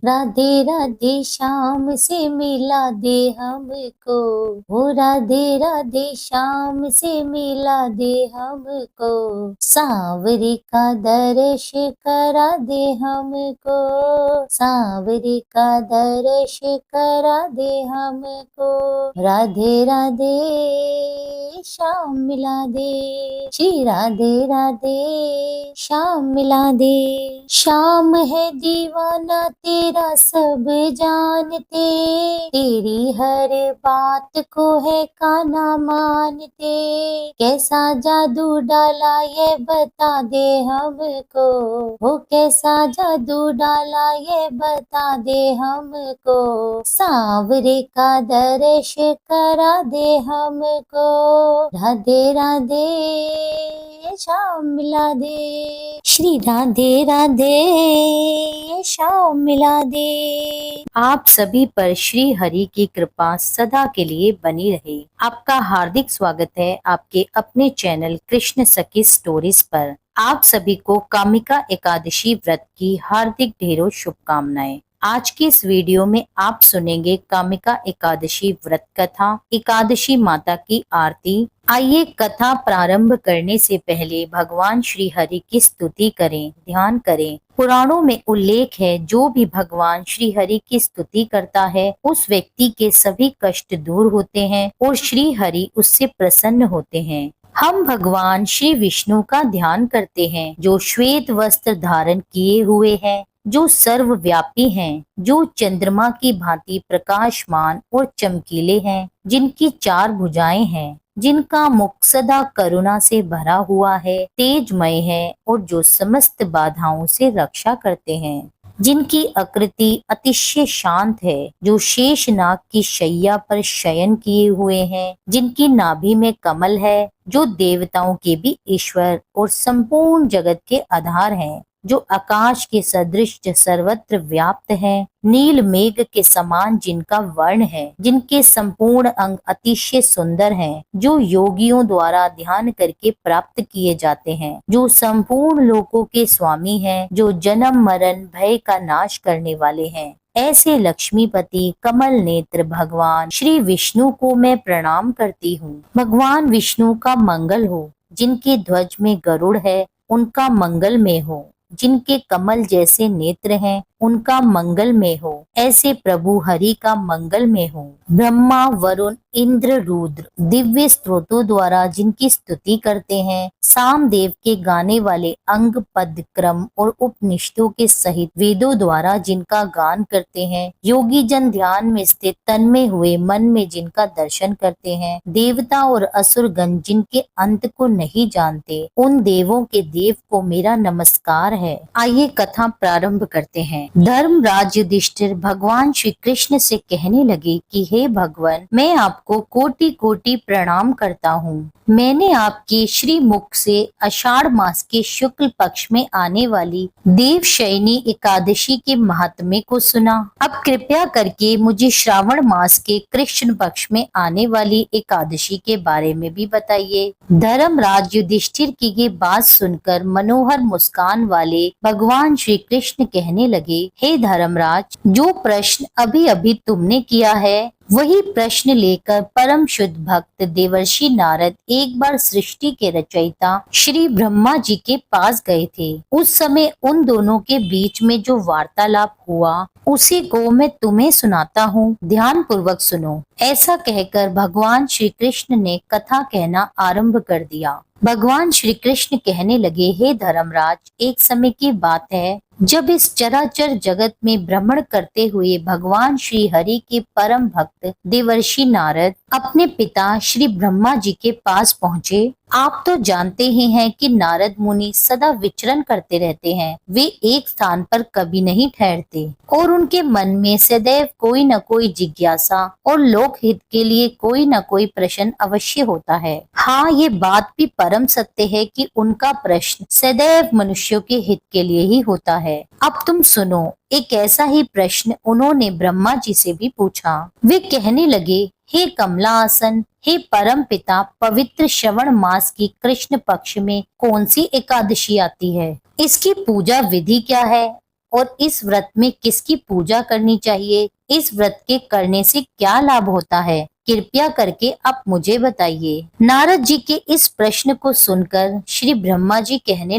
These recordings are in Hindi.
राधे राधे श्याम से मिला दे हमको, वो राधे राधे श्याम से मिला दे हमको, सांवरे का दर्श करा दे हमको, सांवरे का दर्श करा दे हमको, राधे राधे श्याम मिला दे, श्री राधे राधे श्याम मिला दे। श्याम है दीवाना तेरा सब जानते, तेरी हर बात को है काना मानते, कैसा जादू डाला ये बता दे हमको, वो कैसा जादू डाला ये बता दे हमको, सांवरे का दर्श करा दे हमको, राधे राधे श्याम मिला दे, श्री राधे राधे श्याम मिला दे। आप सभी पर श्री हरि की कृपा सदा के लिए बनी रहे। आपका हार्दिक स्वागत है आपके अपने चैनल कृष्ण सखी स्टोरीज पर। आप सभी को कामिका एकादशी व्रत की हार्दिक ढेरों शुभकामनाएं। आज की इस वीडियो में आप सुनेंगे कामिका एकादशी व्रत कथा, एकादशी माता की आरती। आइए कथा प्रारंभ करने से पहले भगवान श्री हरि की स्तुति करें, ध्यान करें। पुराणों में उल्लेख है, जो भी भगवान श्री हरि की स्तुति करता है उस व्यक्ति के सभी कष्ट दूर होते हैं और श्री हरि उससे प्रसन्न होते हैं। हम भगवान श्री विष्णु का ध्यान करते हैं, जो श्वेत वस्त्र धारण किए हुए हैं, जो सर्वव्यापी हैं, जो चंद्रमा की भांति प्रकाशमान और चमकीले हैं, जिनकी 4 भुजाएं हैं, जिनका मुख सदा करुणा से भरा हुआ है, तेजमय है और जो समस्त बाधाओं से रक्षा करते हैं, जिनकी आकृति अतिशय शांत है, जो शेषनाग की शैया पर शयन किए हुए हैं, जिनकी नाभि में कमल है, जो देवताओं के भी ईश्वर और संपूर्ण जगत के आधार हैं, जो आकाश के सदृश सर्वत्र व्याप्त है, नील मेघ के समान जिनका वर्ण है, जिनके संपूर्ण अंग अतिशय सुंदर हैं, जो योगियों द्वारा ध्यान करके प्राप्त किए जाते हैं, जो संपूर्ण लोकों के स्वामी हैं, जो जन्म मरण भय का नाश करने वाले हैं, ऐसे लक्ष्मीपति कमल नेत्र भगवान श्री विष्णु को मैं प्रणाम करती हूँ। भगवान विष्णु का मंगल हो। जिनके ध्वज में गरुड़ है उनका मंगल में हो, जिनके कमल जैसे नेत्र हैं उनका मंगल में हो, ऐसे प्रभु हरि का मंगल में हो। ब्रह्मा वरुण इंद्र रुद्र दिव्य स्त्रोतों द्वारा जिनकी स्तुति करते हैं, सामदेव के गाने वाले अंग पद क्रम और उपनिषदों के सहित वेदों द्वारा जिनका गान करते हैं, योगी जन ध्यान में स्थित तन्मय हुए मन में जिनका दर्शन करते हैं, देवता और असुर गण जिनके अंत को नहीं जानते, उन देवों के देव को मेरा नमस्कार है। आइए कथा प्रारंभ करते हैं। धर्मराज युधिष्ठिर भगवान श्री कृष्ण से कहने लगे कि हे भगवान, मैं आपको कोटि कोटि प्रणाम करता हूँ। मैंने आपके श्री मुख से आषाढ़ मास के शुक्ल पक्ष में आने वाली देवशयनी एकादशी के महात्म्य को सुना। अब कृपया करके मुझे श्रावण मास के कृष्ण पक्ष में आने वाली एकादशी के बारे में भी बताइए। धर्मराज युधिष्ठिर की ये बात सुनकर मनोहर मुस्कान वाले भगवान श्री कृष्ण कहने लगे, हे धर्मराज, जो प्रश्न अभी अभी तुमने किया है वही प्रश्न लेकर परम शुद्ध भक्त देवर्षि नारद एक बार सृष्टि के रचयिता श्री ब्रह्मा जी के पास गए थे। उस समय उन दोनों के बीच में जो वार्तालाप हुआ उसी को मैं तुम्हें सुनाता हूँ, ध्यान पूर्वक सुनो। ऐसा कहकर भगवान श्री कृष्ण ने कथा कहना आरंभ कर दिया। भगवान श्री कृष्ण कहने लगे, हे धर्मराज, एक समय की बात है जब इस चराचर जगत में भ्रमण करते हुए भगवान श्री हरि के परम भक्त देवर्षि नारद अपने पिता श्री ब्रह्मा जी के पास पहुँचे। आप तो जानते ही हैं कि नारद मुनि सदा विचरण करते रहते हैं। वे एक स्थान पर कभी नहीं ठहरते और उनके मन में सदैव कोई न कोई जिज्ञासा और लोक हित के लिए कोई न कोई प्रश्न अवश्य होता है। हाँ, ये बात भी परम सत्य है कि उनका प्रश्न सदैव मनुष्यों के हित के लिए ही होता है। अब तुम सुनो, एक ऐसा ही प्रश्न उन्होंने ब्रह्मा जी से भी पूछा। वे कहने लगे, हे कमलासन, हे परम पिता, पवित्र श्रवण मास की कृष्ण पक्ष में कौन सी एकादशी आती है? इसकी पूजा विधि क्या है और इस व्रत में किसकी पूजा करनी चाहिए, इस व्रत के करने से क्या लाभ होता है, कृपया करके आप मुझे बताइए। नारद जी के इस प्रश्न को सुनकर श्री ब्रह्मा जी कहने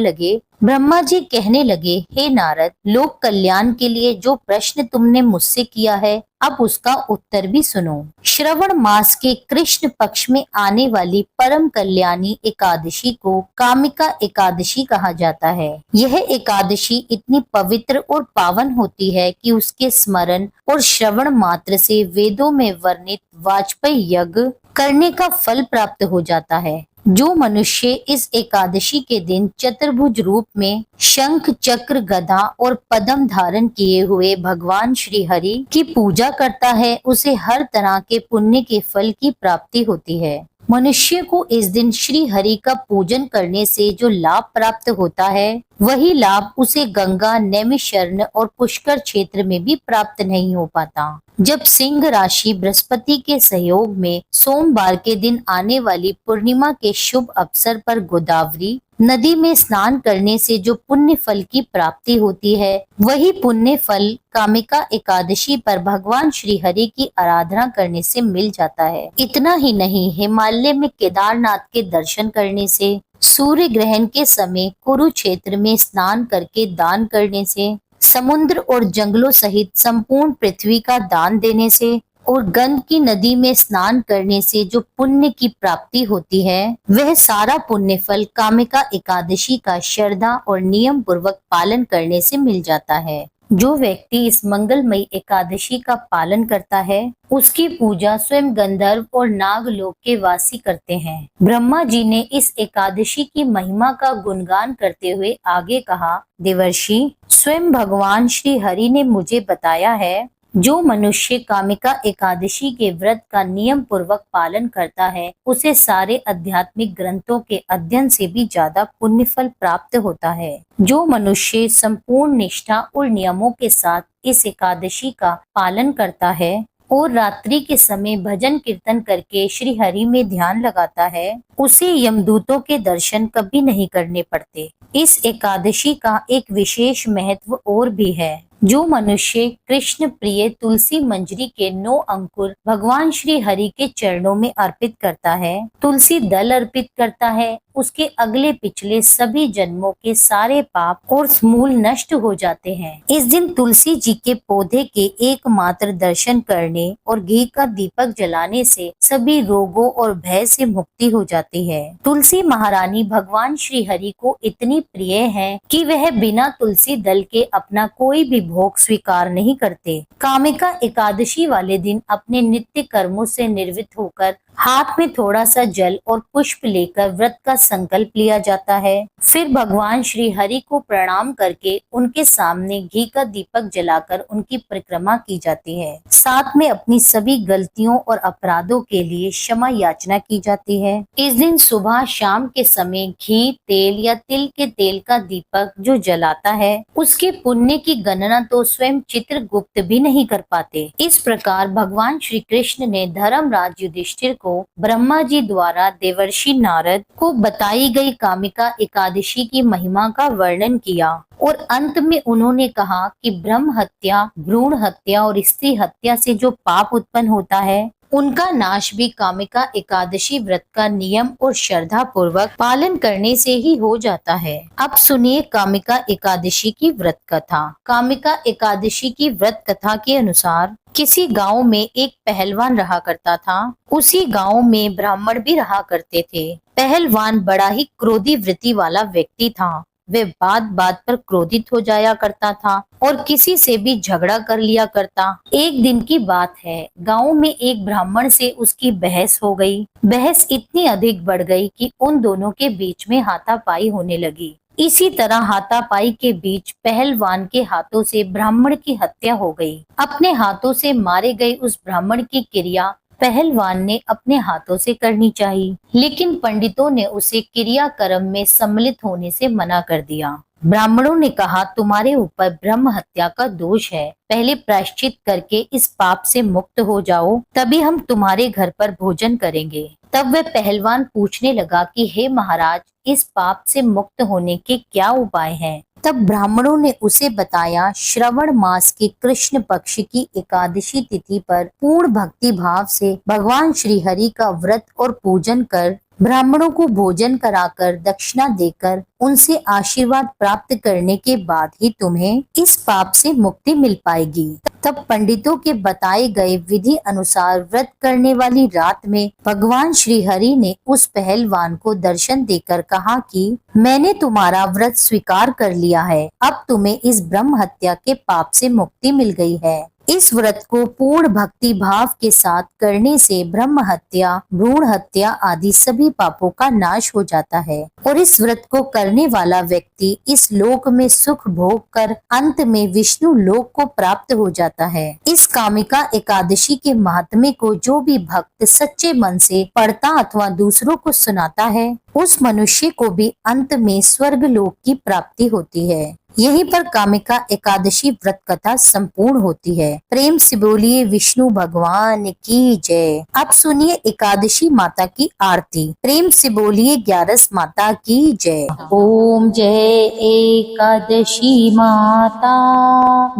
लगे, हे नारद, लोक कल्याण के लिए जो प्रश्न तुमने मुझसे किया है, अब उसका उत्तर भी सुनो। श्रवण मास के कृष्ण पक्ष में आने वाली परम कल्याणी एकादशी को कामिका एकादशी कहा जाता है। यह एकादशी इतनी पवित्र और पावन होती है कि उसके स्मरण और श्रवण मात्र से वेदों में वर्णित वाजपेयी यज्ञ करने का फल प्राप्त हो जाता है। जो मनुष्य इस एकादशी के दिन चतुर्भुज रूप में शंख, चक्र, गदा और पद्म धारण किए हुए भगवान श्री हरि की पूजा करता है, उसे हर तरह के पुण्य के फल की प्राप्ति होती है। मनुष्य को इस दिन श्री हरि का पूजन करने से जो लाभ प्राप्त होता है, वही लाभ उसे गंगा, नैमिषारण्य और पुष्कर क्षेत्र में भी प्राप्त नहीं हो पाता। जब सिंह राशि बृहस्पति के सहयोग में सोमवार के दिन आने वाली पूर्णिमा के शुभ अवसर पर गोदावरी नदी में स्नान करने से जो पुण्य फल की प्राप्ति होती है, वही पुण्य फल कामिका एकादशी पर भगवान श्री हरि की आराधना करने से मिल जाता है। इतना ही नहीं, हिमालय में केदारनाथ के दर्शन करने से, सूर्य ग्रहण के समय कुरुक्षेत्र में स्नान करके दान करने से, समुद्र और जंगलों सहित संपूर्ण पृथ्वी का दान देने से और गंग की नदी में स्नान करने से जो पुण्य की प्राप्ति होती है, वह सारा पुण्य फल कामिका एकादशी का श्रद्धा और नियम पूर्वक पालन करने से मिल जाता है। जो व्यक्ति इस मंगलमयी एकादशी का पालन करता है, उसकी पूजा स्वयं गंधर्व और नागलोक के वासी करते हैं। ब्रह्मा जी ने इस एकादशी की महिमा का गुणगान करते हुए आगे कहा, देवर्षि, स्वयं भगवान श्री हरि ने मुझे बताया है, जो मनुष्य कामिका एकादशी के व्रत का नियम पूर्वक पालन करता है, उसे सारे आध्यात्मिक ग्रंथों के अध्ययन से भी ज्यादा पुण्य फल प्राप्त होता है। जो मनुष्य संपूर्ण निष्ठा और नियमों के साथ इस एकादशी का पालन करता है और रात्रि के समय भजन कीर्तन करके श्री हरि में ध्यान लगाता है, उसे यमदूतों के दर्शन कभी नहीं करने पड़ते। इस एकादशी का एक विशेष महत्व और भी है। जो मनुष्य कृष्ण प्रिय तुलसी मंजरी के 9 अंकुर भगवान श्री हरि के चरणों में अर्पित करता है, तुलसी दल अर्पित करता है, उसके अगले पिछले सभी जन्मों के सारे पाप और मूल नष्ट हो जाते हैं। इस दिन तुलसी जी के पौधे के एकमात्र दर्शन करने और घी का दीपक जलाने से सभी रोगों और भय से मुक्ति हो जाती है। तुलसी महारानी भगवान श्री हरि को इतनी प्रिय है कि वह बिना तुलसी दल के अपना कोई भी भोग स्वीकार नहीं करते। कामिका एकादशी वाले दिन अपने नित्य कर्मों से निर्वृत्त होकर हाथ में थोड़ा सा जल और पुष्प लेकर व्रत का संकल्प लिया जाता है। फिर भगवान श्री हरि को प्रणाम करके उनके सामने घी का दीपक जलाकर उनकी परिक्रमा की जाती है। साथ में अपनी सभी गलतियों और अपराधों के लिए क्षमा याचना की जाती है। इस दिन सुबह शाम के समय घी, तेल या तिल के तेल का दीपक जो जलाता है, उसके पुण्य की गणना तो स्वयं चित्रगुप्त भी नहीं कर पाते। इस प्रकार भगवान श्री कृष्ण ने धर्मराज युधिष्ठिर को ब्रह्मा जी द्वारा देवर्षि नारद को बताई गई कामिका एकादशी की महिमा का वर्णन किया और अंत में उन्होंने कहा कि ब्रह्म हत्या, भ्रूण हत्या और स्त्री हत्या से जो पाप उत्पन्न होता है, उनका नाश भी कामिका एकादशी व्रत का नियम और श्रद्धा पूर्वक पालन करने से ही हो जाता है। अब सुनिए कामिका एकादशी की व्रत कथा। कामिका एकादशी की व्रत कथा के अनुसार किसी गांव में एक पहलवान रहा करता था। उसी गांव में ब्राह्मण भी रहा करते थे। पहलवान बड़ा ही क्रोधी वृत्ति वाला व्यक्ति था। वे बात बात पर क्रोधित हो जाया करता था और किसी से भी झगड़ा कर लिया करता। एक दिन की बात है, गांव में एक ब्राह्मण से उसकी बहस हो गई। बहस इतनी अधिक बढ़ गई कि उन दोनों के बीच में हाथापाई होने लगी। इसी तरह हाथापाई के बीच पहलवान के हाथों से ब्राह्मण की हत्या हो गई। अपने हाथों से मारे गए उस ब्राह्मण की क्रिया पहलवान ने अपने हाथों से करनी चाहिए, लेकिन पंडितों ने उसे क्रियाक्रम में सम्मिलित होने से मना कर दिया। ब्राह्मणों ने कहा, तुम्हारे ऊपर ब्रह्म हत्या का दोष है, पहले प्रायश्चित करके इस पाप से मुक्त हो जाओ, तभी हम तुम्हारे घर पर भोजन करेंगे। तब वह पहलवान पूछने लगा कि हे महाराज, इस पाप से मुक्त होने के क्या उपाय हैं? तब ब्राह्मणों ने उसे बताया, श्रवण मास के कृष्ण पक्ष की एकादशी तिथि पर पूर्ण भक्ति भाव से भगवान श्री हरि का व्रत और पूजन कर, ब्राह्मणों को भोजन कराकर, दक्षिणा देकर उनसे आशीर्वाद प्राप्त करने के बाद ही तुम्हें इस पाप से मुक्ति मिल पाएगी। तब पंडितों के बताए गए विधि अनुसार व्रत करने वाली रात में भगवान श्री हरि ने उस पहलवान को दर्शन देकर कहा कि मैंने तुम्हारा व्रत स्वीकार कर लिया है, अब तुम्हें इस ब्रह्म हत्या के पाप से मुक्ति मिल गई है। इस व्रत को पूर्ण भक्ति भाव के साथ करने से ब्रह्म हत्या, भ्रूण हत्या आदि सभी पापों का नाश हो जाता है और इस व्रत को करने वाला व्यक्ति इस लोक में सुख भोग कर अंत में विष्णु लोक को प्राप्त हो जाता है। इस कामिका एकादशी के महात्म्य को जो भी भक्त सच्चे मन से पढ़ता अथवा दूसरों को सुनाता है, उस मनुष्य को भी अंत में स्वर्ग लोक की प्राप्ति होती है। यहीं पर कामिका एकादशी व्रत कथा संपूर्ण होती है। प्रेम से बोलिए विष्णु भगवान की जय। अब सुनिए एकादशी माता की आरती। प्रेम से बोलिए 11 माता की जय। ओम जय एकादशी माता,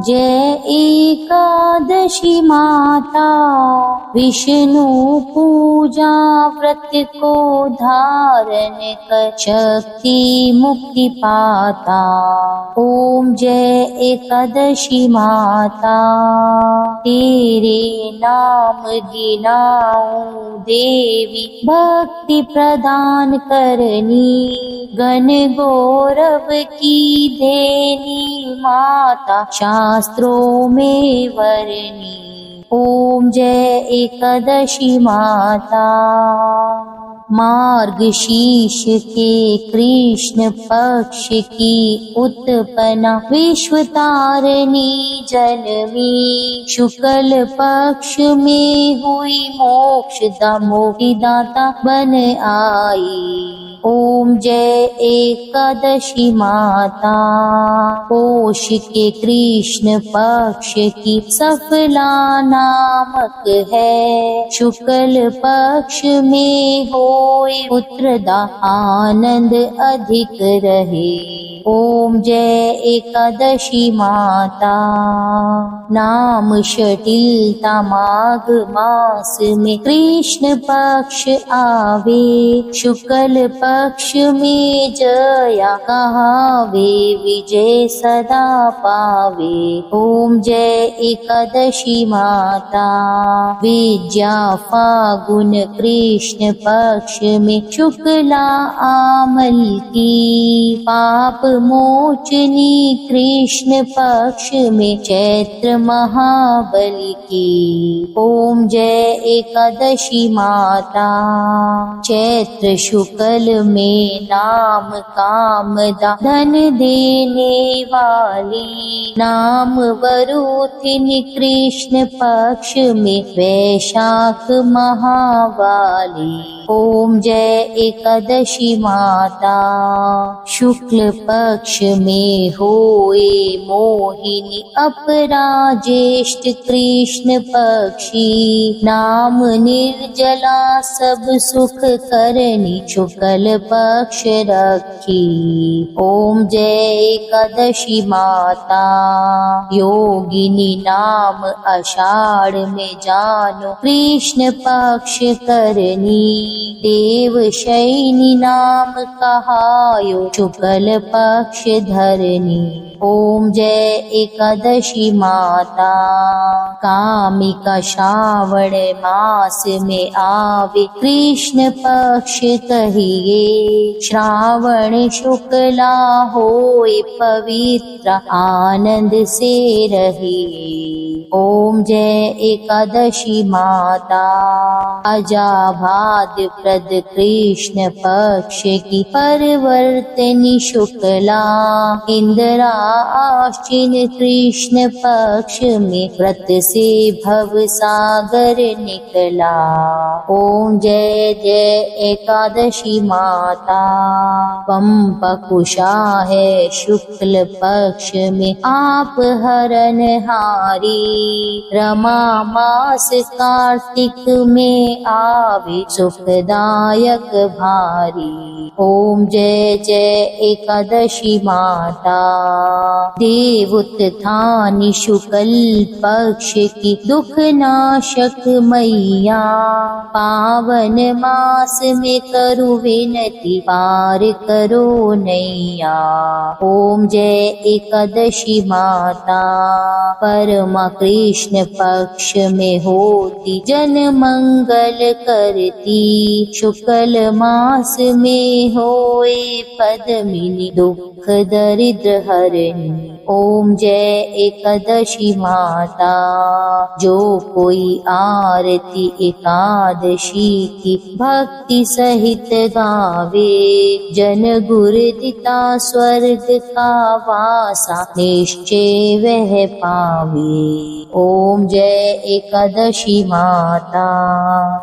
जय एकादशी माता, विष्णु पूजा व्रत को धारण कर शक्ति मुक्ति पाता। ओम जय एकादशी माता, तेरे नाम गिनाऊं देवी, भक्ति प्रदान करनी, गण गौरव की देनी माता, शास्त्रों में वरनी। ओम जय एकादशी माता, मार्गशीर्ष के कृष्ण पक्ष की उत्पन्ना, विश्व तारिणी जन्मी, शुक्ल पक्ष में हुई मोक्षदा, मोक्षदाता बन आई। ओम जय एकादशी माता, पोष के कृष्ण पक्ष की सफला नामक है, शुक्ल पक्ष में होए पुत्रदा, आनंद अधिक रहे। ओम जय एकादशी माता, नाम शटिलता माघ मास में कृष्ण पक्ष आवे, शुक्ल पक्ष में जया कहावे, विजय सदा पावे। ओम जय एकादशी माता, विद्या फागुन कृष्ण पक्ष में शुक्ला आमल की, पाप मोचनी कृष्ण पक्ष में चैत्र महाबली की। ओम जय एकादशी माता, चैत्र शुक्ल में नाम कामदा, धन देने वाली, नाम वरुथिनी कृष्ण पक्ष में वैशाख महावाली। ओम जय एकादशी माता, शुक्ल पक्ष में होए मोहिनी, अपरा ज्येष्ठ कृष्ण पक्षी, नाम निर्जला सब सुख करनी, शुक्ल पक्ष रखी। ओम जय एकादशी माता, योगिनी नाम आषाढ़ में जानो, कृष्ण पक्ष करनी, देव शयनी नाम कहायो, शुक्ल पक्ष धरनी। ओम जय एकादशी माता, कामिका श्रावण मास में आवे, कृष्ण पक्ष कहिए, श्रावण शुक्ला होए पवित्र, आनंद से रहिए। ओम जय एकादशी माता, अजाभाद प्रद कृष्ण पक्ष की परिवर्तनी शुक्ला, इंदिरा आश्विन कृष्ण पक्ष में व्रत से भव सागर निकला। ओम जय जय एकादशी माता, माता। पंपकुशा है शुक्ल पक्ष में आप हरनहारी। रमा मास कार्तिक में आवे सुखदायक भारी। ओम जय जय एकादशी माता। देवोत्थानी शुक्ल पक्ष की दुख नाशक मैया। पावन मास में करु विनती पार करो नैया। ओम जय एकादशी माता। परमा कृष्ण पक्ष में होती जन मंगल करती। शुक्ल मास में होए पद्मिनी दुख दरिद्र हरणी। ओम जय एकादशी माता। जो कोई आरती एकादशी की भक्ति सहित गावे। जन गुर दिता स्वर्ग का वासा निश्चय वह पावे। ओम जय एकादशी माता।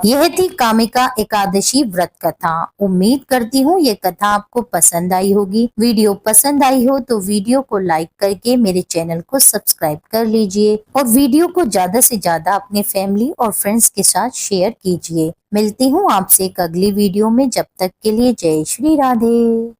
यह थी कामिका एकादशी व्रत कथा। उम्मीद करती हूँ ये कथा आपको पसंद आई होगी। वीडियो पसंद आई हो तो वीडियो को लाइक करके मेरे चैनल को सब्सक्राइब कर लीजिए और वीडियो को ज्यादा से ज्यादा अपने फैमिली और फ्रेंड्स के साथ शेयर कीजिए। मिलती हूँ आपसे एक अगली वीडियो में। जब तक के लिए जय श्री राधे।